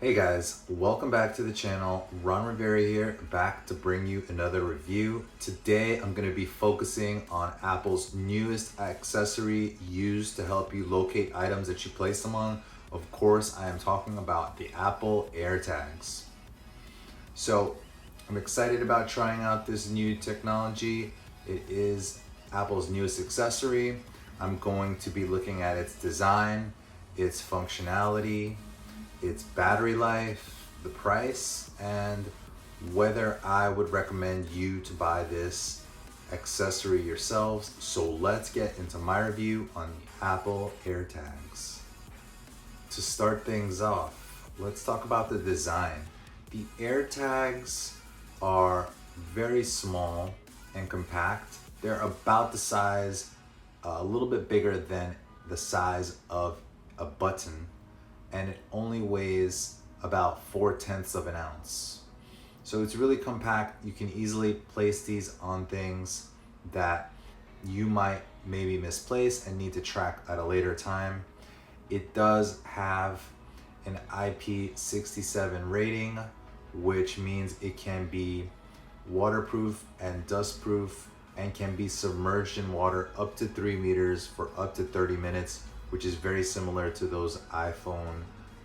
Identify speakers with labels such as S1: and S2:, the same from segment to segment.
S1: Hey guys, welcome back to the channel. Ron Rivera here, back to bring you another review. Today I'm going to be focusing on Apple's newest accessory used to help you locate items that you place them on. Of course, I am talking about the Apple AirTags. So I'm excited about trying out this new technology. It is Apple's newest accessory. I'm going to be looking at its design, its functionality, its battery life, the price, and whether I would recommend you to buy this accessory yourselves. So let's get into my review on the Apple AirTags. To start things off, let's talk about the design. The AirTags are very small and compact. They're about the size, a little bit bigger than the size of a button, and it only weighs about 4/10 of an ounce. So it's really compact. You can easily place these on things that you might maybe misplace and need to track at a later time. It does have an IP67 rating, which means it can be waterproof and dustproof and can be submerged in water up to 3 meters for up to 30 minutes, which is very similar to those iPhone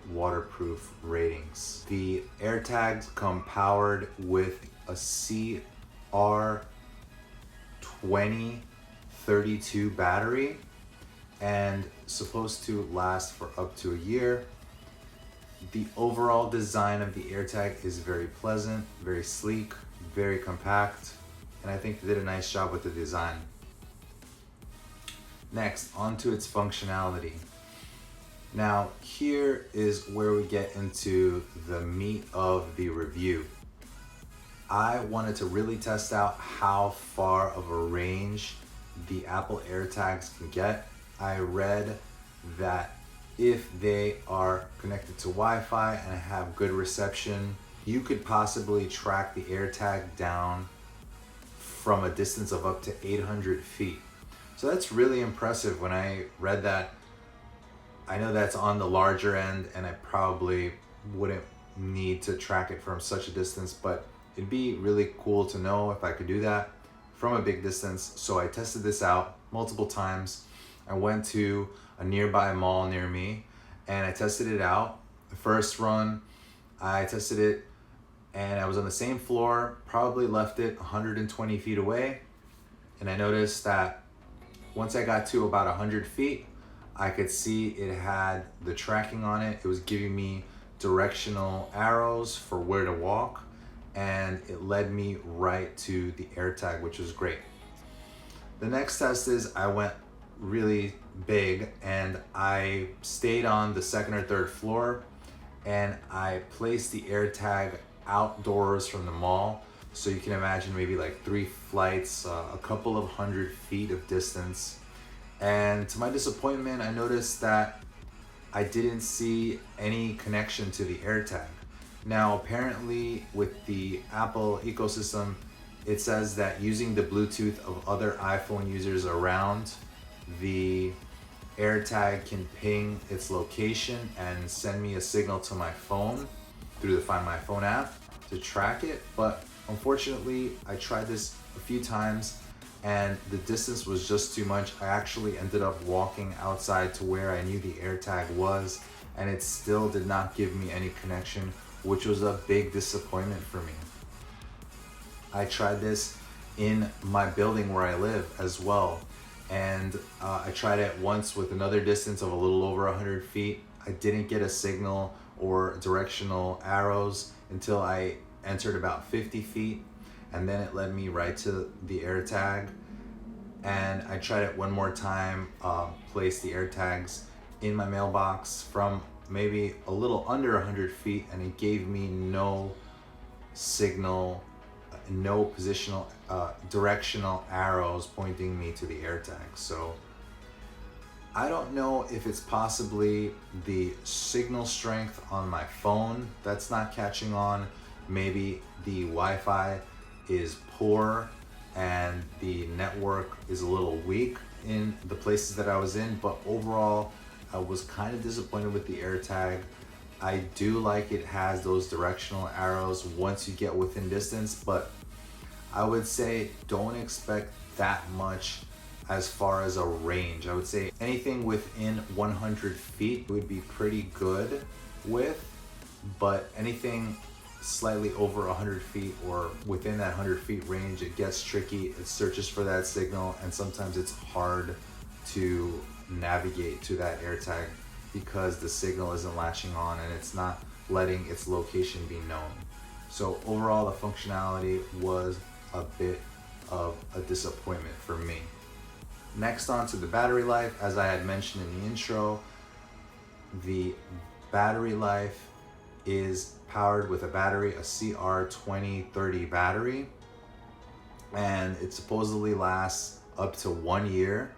S1: waterproof ratings. The AirTags come powered with a CR2032 battery and supposed to last for up to a year. The overall design of the AirTag is very pleasant, very sleek, very compact, and I think they did a nice job with the design. Next, onto its functionality. Now, here is where we get into the meat of the review. I wanted to really test out how far of a range the Apple AirTags can get. I read that if they are connected to Wi-Fi and have good reception, you could possibly track the AirTag down from a distance of up to 800 feet. So that's really impressive. When I read that, I know that's on the larger end and I probably wouldn't need to track it from such a distance, but it'd be really cool to know if I could do that from a big distance. So I tested this out multiple times. I went to a nearby mall near me and I tested it out. The first run, I tested it and I was on the same floor, probably left it 120 feet away. And I noticed that once I got to about 100 feet, I could see it had the tracking on it. It was giving me directional arrows for where to walk, and it led me right to the AirTag, which was great. The next test is I went really big and I stayed on the second or third floor and I placed the AirTag outdoors from the mall. So you can imagine maybe like 3 flights, a couple of 100 feet of distance. And to my disappointment, I noticed that I didn't see any connection to the AirTag. Now, apparently with the Apple ecosystem, it says that using the Bluetooth of other iPhone users around the AirTag can ping its location and send me a signal to my phone through the Find My Phone app to track it. But unfortunately, I tried this a few times and the distance was just too much. I actually ended up walking outside to where I knew the AirTag was, and it still did not give me any connection, which was a big disappointment for me. I tried this in my building where I live as well, and I tried it once with another distance of a little over 100 feet. I didn't get a signal or directional arrows until I entered about 50 feet, and then it led me right to the AirTag. And I tried it one more time, placed the AirTags in my mailbox from maybe a little under 100 feet, and it gave me no signal, no positional, directional arrows pointing me to the AirTag. So I don't know if it's possibly the signal strength on my phone that's not catching on. Maybe the Wi-Fi is poor and the network is a little weak in the places that I was in, but overall I was kind of disappointed with the AirTag. I do like it has those directional arrows once you get within distance, but I would say don't expect that much as far as a range. I would say anything within 100 feet would be pretty good with, but anything slightly over 100 feet or within that 100 feet range, it gets tricky. It searches for that signal, and sometimes it's hard to navigate to that AirTag because the signal isn't latching on and it's not letting its location be known. So overall, the functionality was a bit of a disappointment for me. Next on to the battery life. As I had mentioned in the intro, the battery life is powered with a battery, a CR2030 battery, and it supposedly lasts up to 1 year.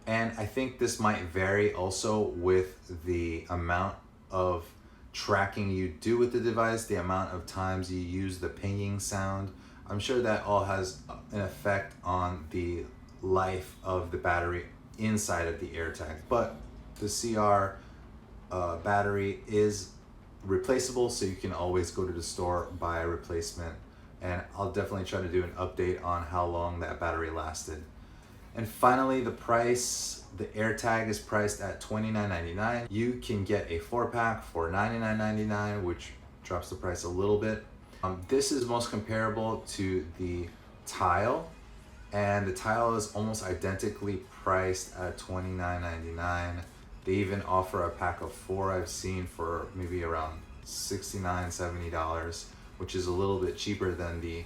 S1: And I think this might vary also with the amount of tracking you do with the device, the amount of times you use the pinging sound. I'm sure that all has an effect on the life of the battery inside of the AirTag. But the CR battery is replaceable, so you can always go to the store, buy a replacement, and I'll definitely try to do an update on how long that battery lasted. And finally, the price. The AirTag is priced at $29.99. You can get a 4-pack for $99.99, which drops the price a little bit. This is most comparable to the Tile, and the Tile is almost identically priced at $29.99. They even offer a pack of 4 I've seen for maybe around $69, $70, which is a little bit cheaper than the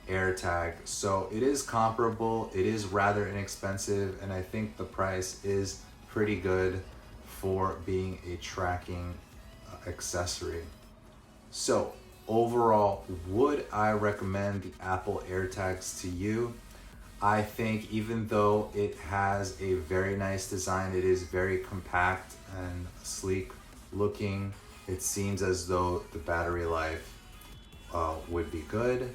S1: AirTag. So it is comparable, it is rather inexpensive, and I think the price is pretty good for being a tracking accessory. So overall, would I recommend the Apple AirTags to you? I think even though it has a very nice design, it is very compact and sleek looking. It seems as though the battery life would be good.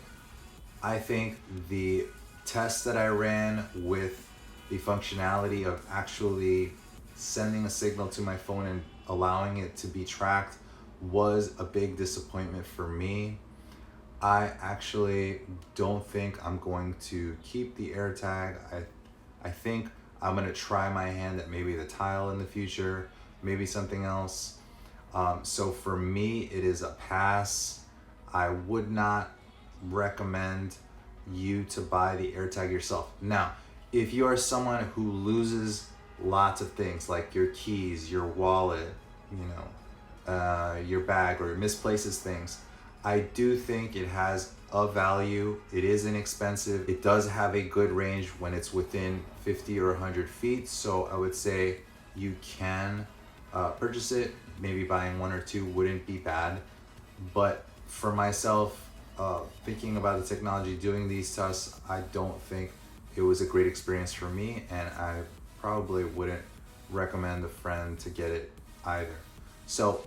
S1: I think the test that I ran with the functionality of actually sending a signal to my phone and allowing it to be tracked was a big disappointment for me. I actually don't think I'm going to keep the AirTag. I think I'm gonna try my hand at maybe the Tile in the future, maybe something else. So for me, it is a pass. I would not recommend you to buy the AirTag yourself. Now, if you are someone who loses lots of things like your keys, your wallet, your bag, or misplaces things, I do think it has a value. It is inexpensive. It does have a good range when it's within 50 or 100 feet. So I would say you can purchase it. Maybe buying 1 or 2 wouldn't be bad. But for myself, thinking about the technology, doing these tests, I don't think it was a great experience for me, and I probably wouldn't recommend a friend to get it either. So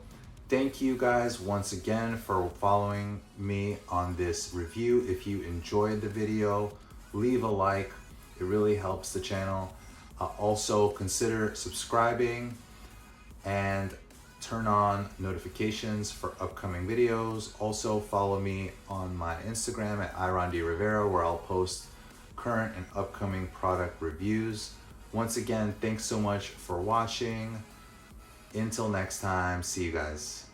S1: thank you guys once again for following me on this review. If you enjoyed the video, leave a like. It really helps the channel. Also consider subscribing and turn on notifications for upcoming videos. Also follow me on my Instagram at irondrivera, where I'll post current and upcoming product reviews. Once again, thanks so much for watching. Until next time, see you guys.